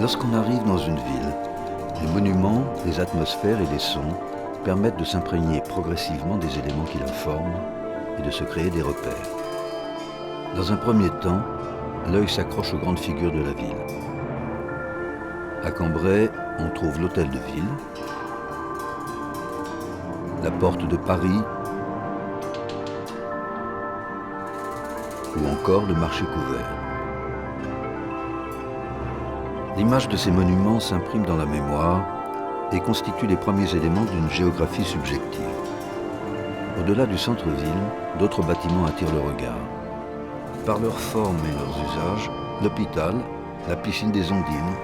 Lorsqu'on arrive dans une ville, les monuments, les atmosphères et les sons permettent de s'imprégner progressivement des éléments qui la forment et de se créer des repères. Dans un premier temps, l'œil s'accroche aux grandes figures de la ville. À Cambrai, on trouve l'hôtel de ville, la porte de Paris ou encore le marché couvert. L'image de ces monuments s'imprime dans la mémoire et constitue les premiers éléments d'une géographie subjective. Au-delà du centre-ville, d'autres bâtiments attirent le regard. Par leur forme et leurs usages, l'hôpital, la piscine des Ondines,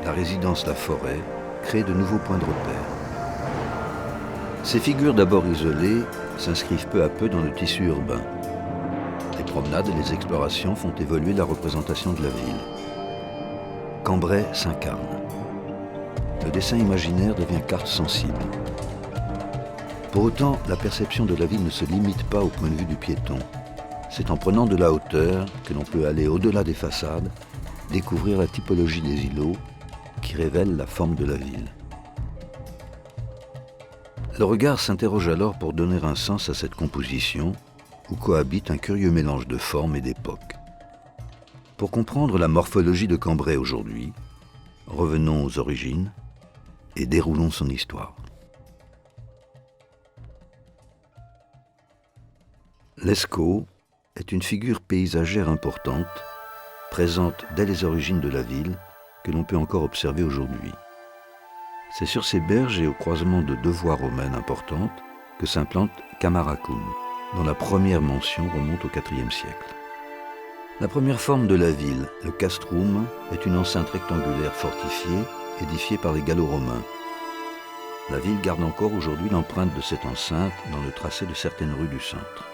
la résidence La Forêt créent de nouveaux points de repère. Ces figures d'abord isolées s'inscrivent peu à peu dans le tissu urbain. Les promenades et les explorations font évoluer la représentation de la ville. Cambrai s'incarne. Le dessin imaginaire devient carte sensible. Pour autant, la perception de la ville ne se limite pas au point de vue du piéton. C'est en prenant de la hauteur que l'on peut aller au-delà des façades, découvrir la typologie des îlots qui révèlent la forme de la ville. Le regard s'interroge alors pour donner un sens à cette composition où cohabite un curieux mélange de formes et d'époques. Pour comprendre la morphologie de Cambrai aujourd'hui, revenons aux origines et déroulons son histoire. Lescaut est une figure paysagère importante, présente dès les origines de la ville, que l'on peut encore observer aujourd'hui. C'est sur ces berges et au croisement de deux voies romaines importantes que s'implante Camaracum, dont la première mention remonte au IVe siècle. La première forme de la ville, le castrum, est une enceinte rectangulaire fortifiée, édifiée par les Gallo-romains. La ville garde encore aujourd'hui l'empreinte de cette enceinte dans le tracé de certaines rues du centre.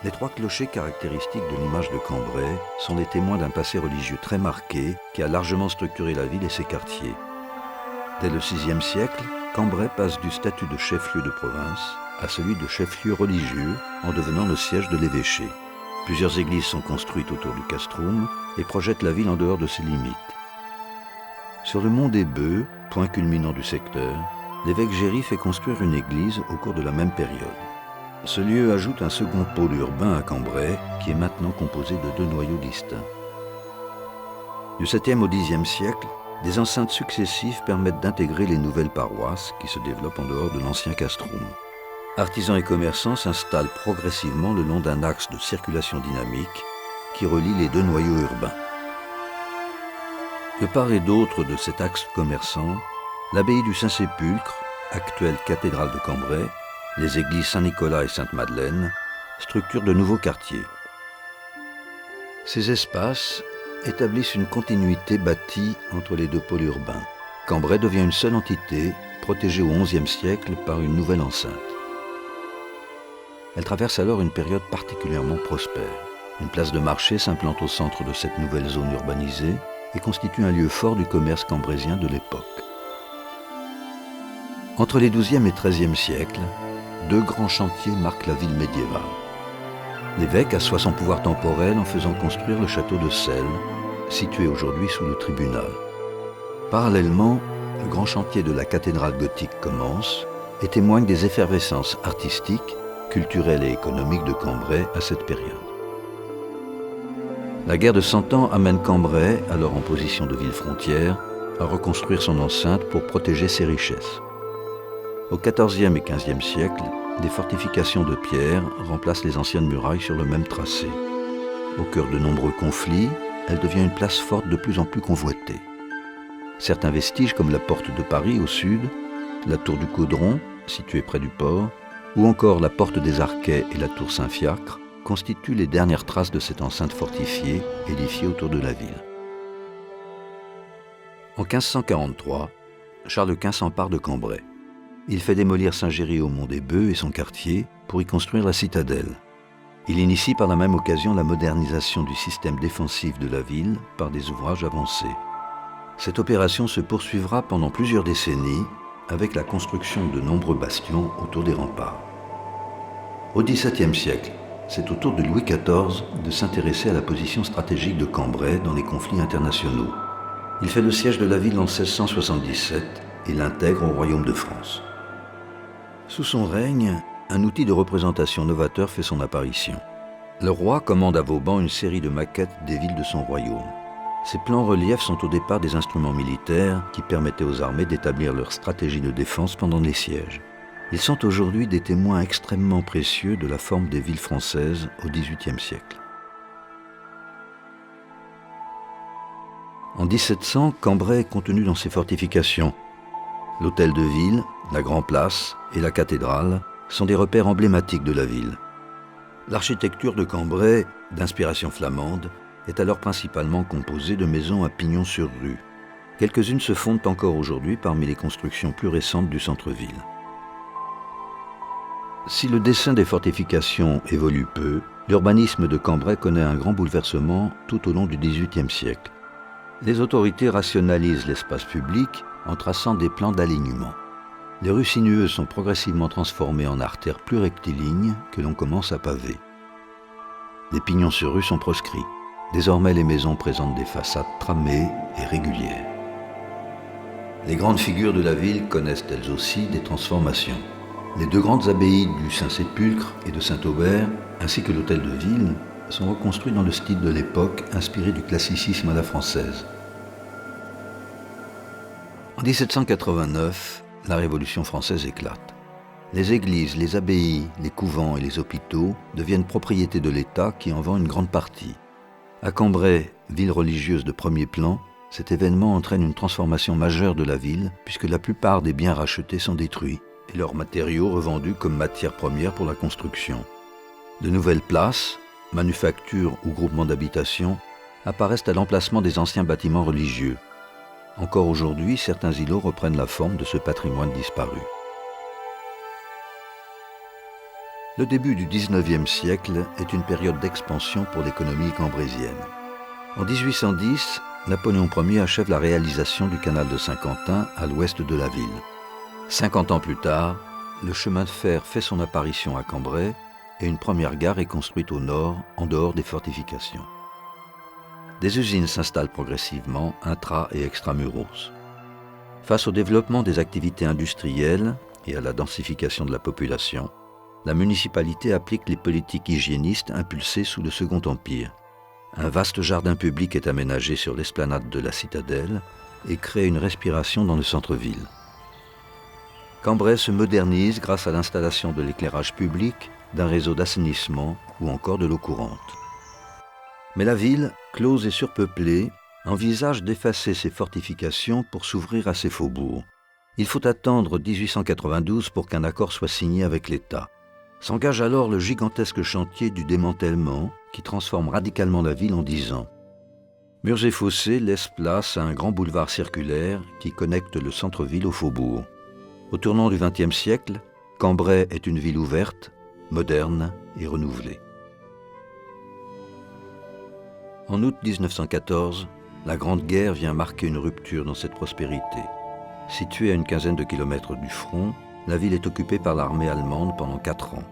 Les trois clochers caractéristiques de l'image de Cambrai sont les témoins d'un passé religieux très marqué qui a largement structuré la ville et ses quartiers. Dès le VIe siècle, Cambrai passe du statut de chef-lieu de province à celui de chef-lieu religieux en devenant le siège de l'évêché. Plusieurs églises sont construites autour du castrum et projettent la ville en dehors de ses limites. Sur le mont des Bœufs, point culminant du secteur, l'évêque Géry fait construire une église au cours de la même période. Ce lieu ajoute un second pôle urbain à Cambrai, qui est maintenant composé de deux noyaux distincts. Du 7e au Xe siècle, des enceintes successives permettent d'intégrer les nouvelles paroisses qui se développent en dehors de l'ancien castrum. Artisans et commerçants s'installent progressivement le long d'un axe de circulation dynamique qui relie les deux noyaux urbains. De part et d'autre de cet axe commerçant, l'abbaye du Saint-Sépulcre, actuelle cathédrale de Cambrai, les églises Saint-Nicolas et Sainte-Madeleine structurent de nouveaux quartiers. Ces espaces établissent une continuité bâtie entre les deux pôles urbains. Cambrai devient une seule entité, protégée au XIe siècle par une nouvelle enceinte. Elle traverse alors une période particulièrement prospère. Une place de marché s'implante au centre de cette nouvelle zone urbanisée et constitue un lieu fort du commerce cambraisien de l'époque. Entre les XIIe et XIIIe siècles, deux grands chantiers marquent la ville médiévale. L'évêque assoit son pouvoir temporel en faisant construire le château de Celles, situé aujourd'hui sous le tribunal. Parallèlement, le grand chantier de la cathédrale gothique commence et témoigne des effervescences artistiques, culturelles et économiques de Cambrai à cette période. La guerre de Cent Ans amène Cambrai, alors en position de ville frontière, à reconstruire son enceinte pour protéger ses richesses. Au XIVe et XVe siècle, des fortifications de pierre remplacent les anciennes murailles sur le même tracé. Au cœur de nombreux conflits, elle devient une place forte de plus en plus convoitée. Certains vestiges comme la porte de Paris au sud, la tour du Caudron, située près du port, ou encore la porte des Arquets et la tour Saint-Fiacre, constituent les dernières traces de cette enceinte fortifiée édifiée autour de la ville. En 1543, Charles Quint s'empare de Cambrai. Il fait démolir Saint-Géry au Mont des Bœufs et son quartier pour y construire la citadelle. Il initie par la même occasion la modernisation du système défensif de la ville par des ouvrages avancés. Cette opération se poursuivra pendant plusieurs décennies avec la construction de nombreux bastions autour des remparts. Au XVIIe siècle, c'est au tour de Louis XIV de s'intéresser à la position stratégique de Cambrai dans les conflits internationaux. Il fait le siège de la ville en 1677 et l'intègre au royaume de France. Sous son règne, un outil de représentation novateur fait son apparition. Le roi commande à Vauban une série de maquettes des villes de son royaume. Ces plans reliefs sont au départ des instruments militaires qui permettaient aux armées d'établir leur stratégie de défense pendant les sièges. Ils sont aujourd'hui des témoins extrêmement précieux de la forme des villes françaises au XVIIIe siècle. En 1700, Cambrai est contenu dans ses fortifications. L'hôtel de ville, la Grand-Place et la cathédrale sont des repères emblématiques de la ville. L'architecture de Cambrai, d'inspiration flamande, est alors principalement composée de maisons à pignon sur rue. Quelques-unes se fondent encore aujourd'hui parmi les constructions plus récentes du centre-ville. Si le dessin des fortifications évolue peu, l'urbanisme de Cambrai connaît un grand bouleversement tout au long du XVIIIe siècle. Les autorités rationalisent l'espace public en traçant des plans d'alignement. Les rues sinueuses sont progressivement transformées en artères plus rectilignes que l'on commence à paver. Les pignons sur rue sont proscrits. Désormais, les maisons présentent des façades tramées et régulières. Les grandes figures de la ville connaissent elles aussi des transformations. Les deux grandes abbayes du Saint-Sépulcre et de Saint-Aubert, ainsi que l'hôtel de ville, sont reconstruits dans le style de l'époque, inspiré du classicisme à la française. En 1789, la Révolution française éclate. Les églises, les abbayes, les couvents et les hôpitaux deviennent propriété de l'État qui en vend une grande partie. À Cambrai, ville religieuse de premier plan, cet événement entraîne une transformation majeure de la ville puisque la plupart des biens rachetés sont détruits et leurs matériaux revendus comme matière première pour la construction. De nouvelles places, manufactures ou groupements d'habitation apparaissent à l'emplacement des anciens bâtiments religieux. Encore aujourd'hui, certains îlots reprennent la forme de ce patrimoine disparu. Le début du XIXe siècle est une période d'expansion pour l'économie cambraisienne. En 1810, Napoléon Ier achève la réalisation du canal de Saint-Quentin à l'ouest de la ville. 50 ans plus tard, le chemin de fer fait son apparition à Cambrai et une première gare est construite au nord, en dehors des fortifications. Des usines s'installent progressivement, intra- et extramuros. Face au développement des activités industrielles et à la densification de la population, la municipalité applique les politiques hygiénistes impulsées sous le Second Empire. Un vaste jardin public est aménagé sur l'esplanade de la citadelle et crée une respiration dans le centre-ville. Cambrai se modernise grâce à l'installation de l'éclairage public, d'un réseau d'assainissement ou encore de l'eau courante. Mais la ville, close et surpeuplée, envisage d'effacer ses fortifications pour s'ouvrir à ses faubourgs. Il faut attendre 1892 pour qu'un accord soit signé avec l'État. S'engage alors le gigantesque chantier du démantèlement qui transforme radicalement la ville en 10 ans. Murs et fossés laissent place à un grand boulevard circulaire qui connecte le centre-ville au faubourg. Au tournant du XXe siècle, Cambrai est une ville ouverte, moderne et renouvelée. En août 1914, la Grande Guerre vient marquer une rupture dans cette prospérité. Située à une quinzaine de kilomètres du front, la ville est occupée par l'armée allemande pendant 4 ans.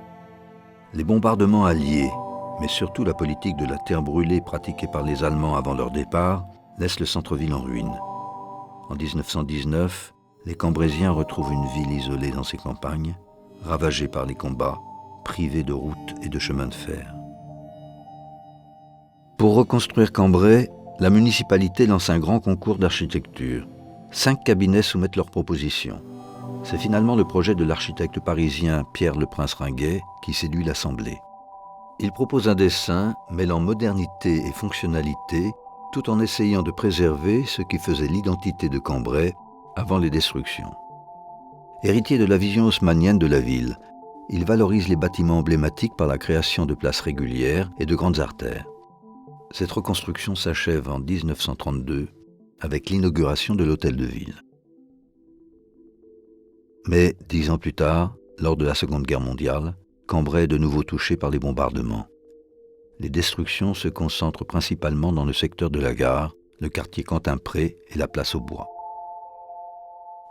Les bombardements alliés, mais surtout la politique de la terre brûlée pratiquée par les Allemands avant leur départ, laissent le centre-ville en ruine. En 1919, les Cambraisiens retrouvent une ville isolée dans ses campagnes, ravagée par les combats, privée de routes et de chemins de fer. Pour reconstruire Cambrai, la municipalité lance un grand concours d'architecture. 5 cabinets soumettent leurs propositions. C'est finalement le projet de l'architecte parisien Pierre Le Prince Ringuet qui séduit l'Assemblée. Il propose un dessin mêlant modernité et fonctionnalité, tout en essayant de préserver ce qui faisait l'identité de Cambrai avant les destructions. Héritier de la vision haussmannienne de la ville, il valorise les bâtiments emblématiques par la création de places régulières et de grandes artères. Cette reconstruction s'achève en 1932 avec l'inauguration de l'hôtel de ville. Mais 10 ans plus tard, lors de la Seconde Guerre mondiale, Cambrai est de nouveau touché par les bombardements. Les destructions se concentrent principalement dans le secteur de la gare, le quartier Quentin-Pré et la place aux Bois.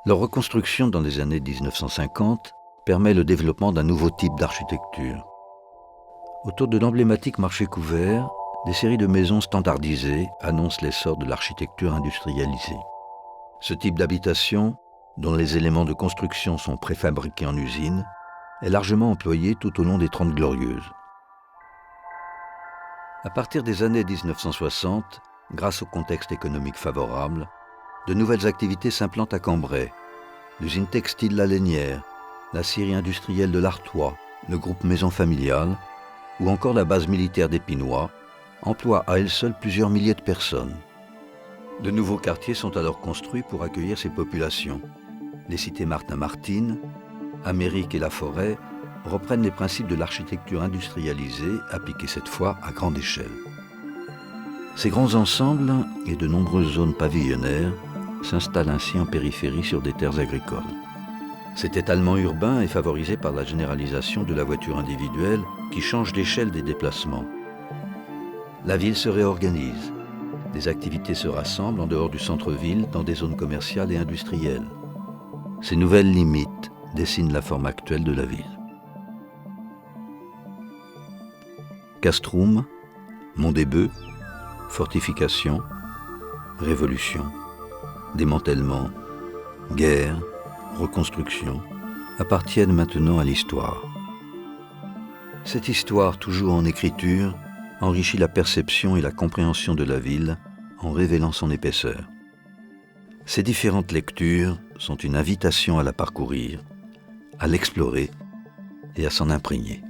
Leur reconstruction dans les années 1950 permet le développement d'un nouveau type d'architecture. Autour de l'emblématique marché couvert, des séries de maisons standardisées annoncent l'essor de l'architecture industrialisée. Ce type d'habitation, dont les éléments de construction sont préfabriqués en usine, est largement employé tout au long des Trente Glorieuses. À partir des années 1960, grâce au contexte économique favorable, de nouvelles activités s'implantent à Cambrai. L'usine textile La Lainière, la scierie industrielle de l'Artois, le groupe Maison Familiale ou encore la base militaire d'Épinois emploient à elle seule plusieurs milliers de personnes. De nouveaux quartiers sont alors construits pour accueillir ces populations. Les cités Martin-Martine, Amérique et La Forêt reprennent les principes de l'architecture industrialisée appliqués cette fois à grande échelle. Ces grands ensembles et de nombreuses zones pavillonnaires s'installent ainsi en périphérie sur des terres agricoles. Cet étalement urbain est favorisé par la généralisation de la voiture individuelle qui change l'échelle des déplacements. La ville se réorganise. Des activités se rassemblent en dehors du centre-ville dans des zones commerciales et industrielles. Ces nouvelles limites dessinent la forme actuelle de la ville. Castrum, Mont-des-Bœufs, fortification, révolution, démantèlement, guerre, reconstruction, appartiennent maintenant à l'histoire. Cette histoire, toujours en écriture, enrichit la perception et la compréhension de la ville en révélant son épaisseur. Ces différentes lectures sont une invitation à la parcourir, à l'explorer et à s'en imprégner.